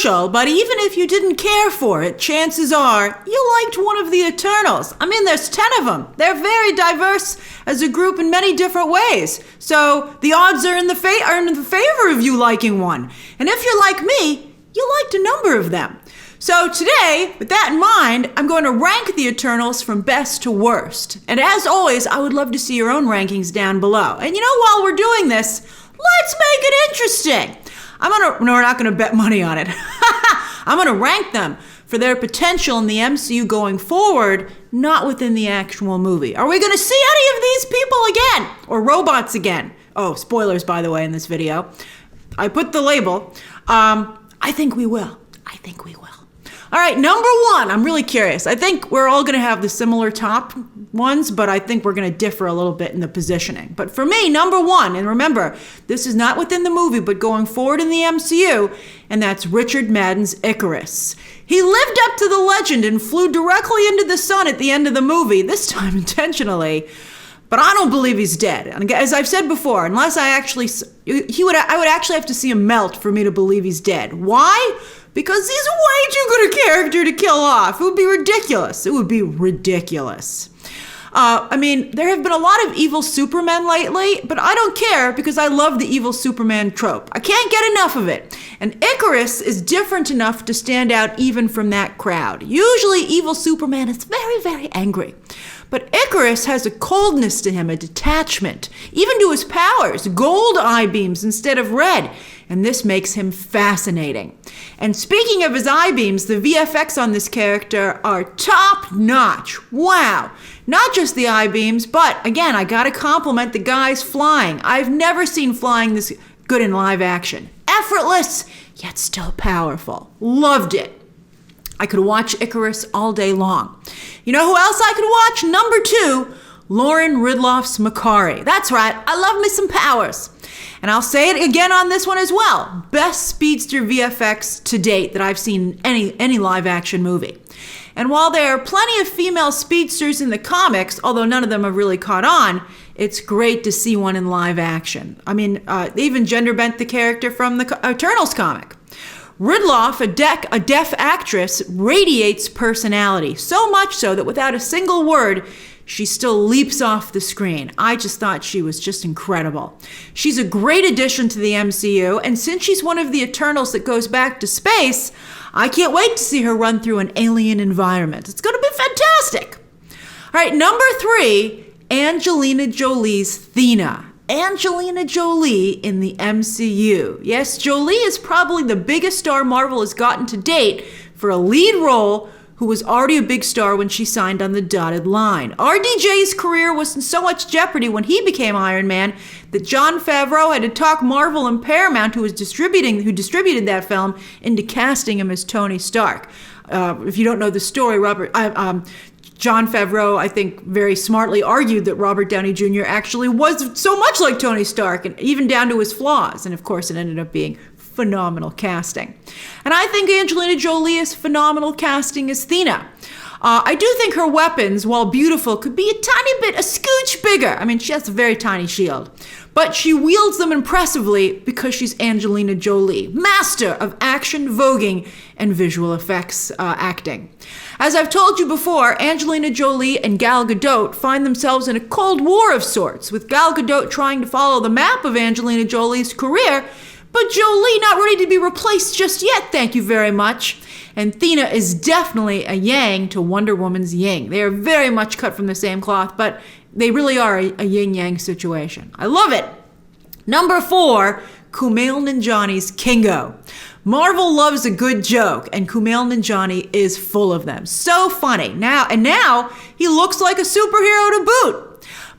controversial, but even if you didn't care for it, chances are you liked one of the Eternals. I mean, there's 10 of them. They're very diverse as a group in many different ways. So the odds are in the favor of you liking one. And if you're like me, you liked a number of them. So today, with that in mind, I'm going to rank the Eternals from best to worst. And as always, I would love to see your own rankings down below. And while we're doing this, let's make it interesting. No, we're not going to bet money on it. I'm going to rank them for their potential in the MCU going forward, not within the actual movie. Are we going to see any of these people again? Or robots again? Oh, spoilers, by the way, in this video. I put the label. I think we will. All right, number one, I'm really curious. I think we're all going to have the similar top ones, but I think we're going to differ a little bit in the positioning. But for me, number one, and remember, this is not within the movie, but going forward in the MCU, and that's Richard Madden's Ikaris. He lived up to the legend and flew directly into the sun at the end of the movie, this time intentionally. But I don't believe he's dead. And as I've said before, unless I would actually have to see him melt for me to believe he's dead. Why? Because he's a way too good a character to kill off. It would be ridiculous. There have been a lot of evil Supermen lately, but I don't care because I love the evil Superman trope. I can't get enough of it. And Ikaris is different enough to stand out even from that crowd. Usually evil Superman is very, very angry. But Ikaris has a coldness to him, a detachment, even to his powers, gold eye beams instead of red. And this makes him fascinating. And speaking of his eye beams, the VFX on this character are top notch. Wow. Not just the eye beams, but again, I gotta compliment the guys flying. I've never seen flying this good in live action. Effortless, yet still powerful. Loved it. I could watch Ikaris all day long. You know who else I could watch? Number two, Lauren Ridloff's Makkari. That's right, I love me some powers. And I'll say it again on this one as well. Best speedster VFX to date that I've seen in any live action movie. And while there are plenty of female speedsters in the comics, although none of them have really caught on, it's great to see one in live action. I mean, they even gender bent the character from the Eternals comic. Ridloff, a deaf actress, radiates personality, so much so that without a single word, she still leaps off the screen. I just thought she was just incredible. She's a great addition to the MCU, and since she's one of the Eternals that goes back to space, I can't wait to see her run through an alien environment. It's going to be fantastic. All right, number three, Angelina Jolie's Thena. Angelina Jolie in the MCU. Yes, Jolie is probably the biggest star Marvel has gotten to date for a lead role who was already a big star when she signed on the dotted line. RDJ's career was in so much jeopardy when he became Iron Man that Jon Favreau had to talk Marvel and Paramount, who distributed that film, into casting him as Tony Stark. If you don't know the story, Jon Favreau, I think, very smartly argued that Robert Downey Jr. actually was so much like Tony Stark, and even down to his flaws. And of course, it ended up being phenomenal casting. And I think Angelina Jolie is phenomenal casting as Thena. I do think her weapons, while beautiful, could be a scooch bigger. I mean, she has a very tiny shield. But she wields them impressively because she's Angelina Jolie, master of action, voguing, and visual effects acting. As I've told you before, Angelina Jolie and Gal Gadot find themselves in a cold war of sorts, with Gal Gadot trying to follow the map of Angelina Jolie's career, but Jolie not ready to be replaced just yet, thank you very much. And Thena is definitely a yang to Wonder Woman's yin. They are very much cut from the same cloth, but they really are a yin-yang situation. I love it. Number four, Kumail Nanjiani's Kingo. Marvel loves a good joke, and Kumail Nanjiani is full of them. So funny. Now he looks like a superhero to boot.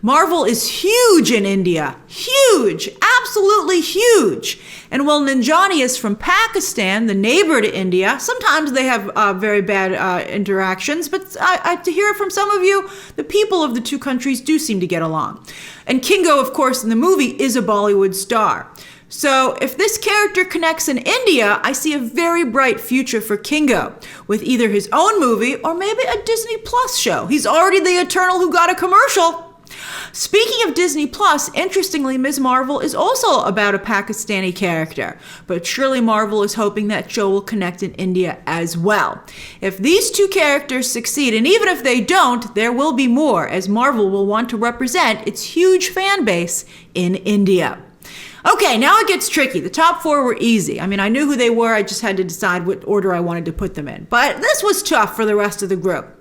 Marvel is huge in India. Huge. Absolutely huge. And while Nanjiani is from Pakistan, the neighbor to India, sometimes they have very bad interactions, but to hear it from some of you, the people of the two countries do seem to get along. And Kingo, of course, in the movie is a Bollywood star. So if this character connects in India, I see a very bright future for Kingo, with either his own movie or maybe a Disney Plus show. He's already the Eternal who got a commercial. Speaking of Disney Plus, interestingly, Ms. Marvel is also about a Pakistani character, but surely Marvel is hoping that show will connect in India as well. If these two characters succeed, and even if they don't, there will be more, as Marvel will want to represent its huge fan base in India. Okay, now it gets tricky. The top four were easy. I mean, I knew who they were. I just had to decide what order I wanted to put them in. But this was tough for the rest of the group.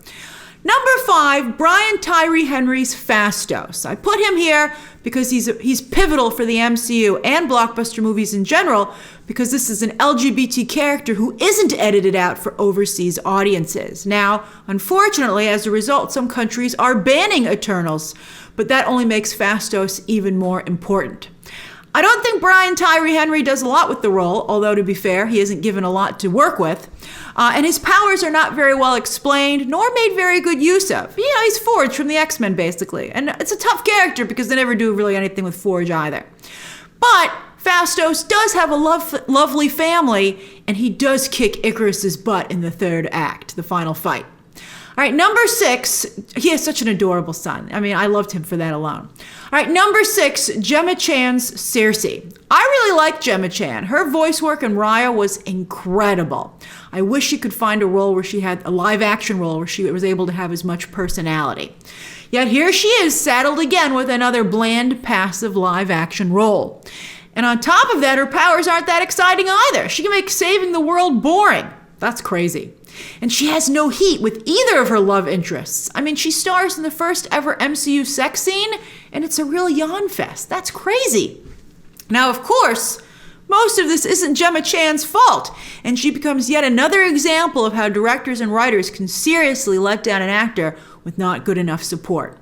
Number 5, Brian Tyree Henry's Fastos. I put him here because he's pivotal for the MCU and blockbuster movies in general, because this is an LGBT character who isn't edited out for overseas audiences. Now, unfortunately, as a result, some countries are banning Eternals, but that only makes Fastos even more important. I don't think Brian Tyree Henry does a lot with the role, although to be fair, he isn't given a lot to work with. And his powers are not very well explained, nor made very good use of. You know, he's Forge from the X-Men, basically. And it's a tough character because they never do really anything with Forge either. But Fastos does have a lovely family, and he does kick Icarus's butt in the third act, the final fight. All right, number 6, he has such an adorable son. I mean, I loved him for that alone. All right, number 6, Gemma Chan's Sersi. I really liked Gemma Chan. Her voice work in Raya was incredible. I wish she could find a role where she had a live action role where she was able to have as much personality. Yet here she is, saddled again with another bland, passive live action role. And on top of that, her powers aren't that exciting either. She can make saving the world boring. That's crazy. And she has no heat with either of her love interests. I mean, she stars in the first ever MCU sex scene, and it's a real yawn fest. That's crazy. Now, of course, most of this isn't Gemma Chan's fault, and she becomes yet another example of how directors and writers can seriously let down an actor with not good enough support.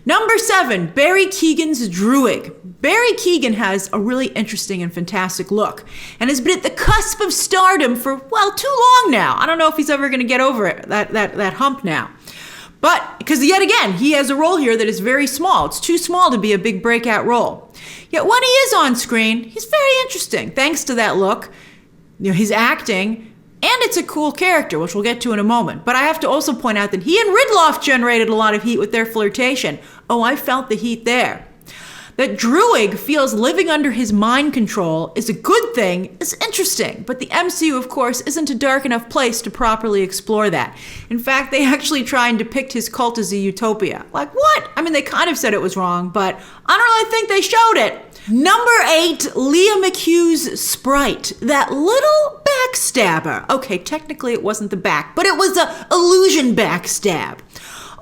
Number 7, Barry Keoghan's Druig. Barry Keoghan has a really interesting and fantastic look and has been at the cusp of stardom for, well, too long now. I don't know if he's ever going to get over it, that hump now. But, because yet again, he has a role here that is very small. It's too small to be a big breakout role. Yet when he is on screen, he's very interesting, thanks to that look, his acting, and it's a cool character, which we'll get to in a moment. But I have to also point out that he and Ridloff generated a lot of heat with their flirtation. Oh, I felt the heat there. That Druig feels living under his mind control is a good thing, is interesting. But the MCU, of course, isn't a dark enough place to properly explore that. In fact, they actually try and depict his cult as a utopia. Like, what? I mean, they kind of said it was wrong, but I don't really think they showed it. Number 8, Leah McHugh's Sprite. That little backstabber. Okay, technically it wasn't the back, but it was a illusion backstab.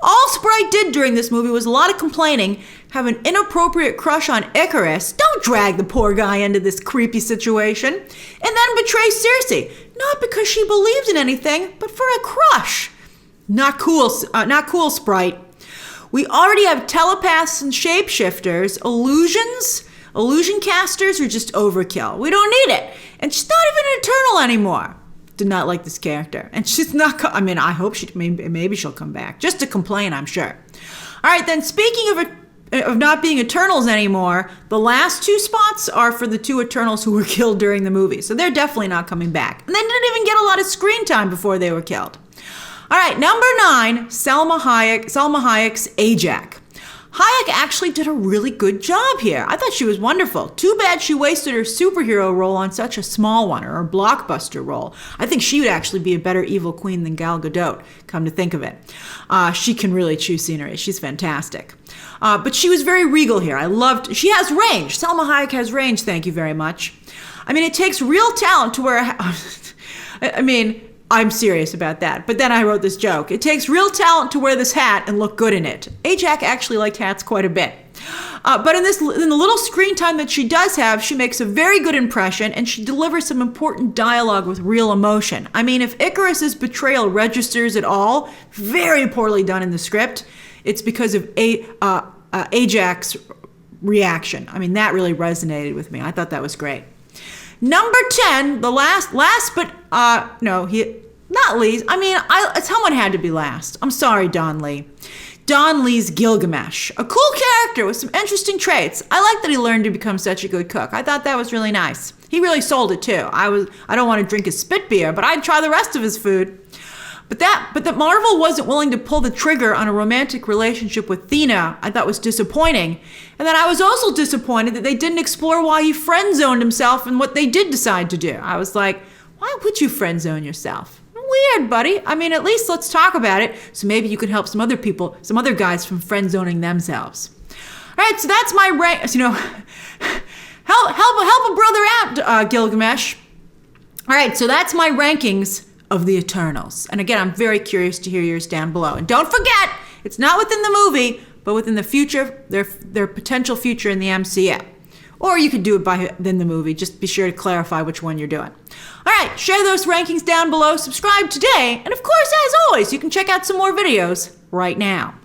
All Sprite did during this movie was a lot of complaining, have an inappropriate crush on Ikaris, don't drag the poor guy into this creepy situation, and then betray Cersei, not because she believed in anything, but for a crush. Not cool, Sprite. We already have telepaths and shapeshifters, illusion casters are just overkill. We don't need it. And she's not even an Eternal anymore. Did not like this character. And she's not, I hope maybe she'll come back. Just to complain, I'm sure. All right, then speaking of not being Eternals anymore, the last 2 spots are for the 2 Eternals who were killed during the movie. So they're definitely not coming back. And they didn't even get a lot of screen time before they were killed. All right, number 9, Salma Hayek's Ajak. Hayek actually did a really good job here. I thought she was wonderful. Too bad she wasted her superhero role on such a small one, or a blockbuster role. I think she would actually be a better evil queen than Gal Gadot, come to think of it. She can really chew scenery. She's fantastic. But she was very regal here. She has range. Salma Hayek has range, thank you very much. I mean, it takes real talent to wear I'm serious about that. But then I wrote this joke. It takes real talent to wear this hat and look good in it. Ajak actually liked hats quite a bit. But in the little screen time that she does have, she makes a very good impression, and she delivers some important dialogue with real emotion. I mean, if Icarus's betrayal registers at all, very poorly done in the script, it's because of Ajak's reaction. I mean, that really resonated with me. I thought that was great. Number 10, the last, but not least. I mean, someone had to be last. I'm sorry, Don Lee. Don Lee's Gilgamesh, a cool character with some interesting traits. I like that he learned to become such a good cook. I thought that was really nice. He really sold it too. I don't want to drink his spit beer, but I'd try the rest of his food. But that Marvel wasn't willing to pull the trigger on a romantic relationship with Thena, I thought was disappointing. And then I was also disappointed that they didn't explore why he friend-zoned himself and what they did decide to do. I was like, why would you friend-zone yourself? Weird, buddy. I mean, at least let's talk about it, so maybe you can help some other people, some other guys from friend-zoning themselves. All right, so that's my rank. You know, help a brother out, Gilgamesh. All right, so that's my rankings of the Eternals. And again, I'm very curious to hear yours down below. And don't forget, it's not within the movie, but within the future, their potential future in the MCU. Or you could do it within the movie. Just be sure to clarify which one you're doing. All right, share those rankings down below. Subscribe today. And of course, as always, you can check out some more videos right now.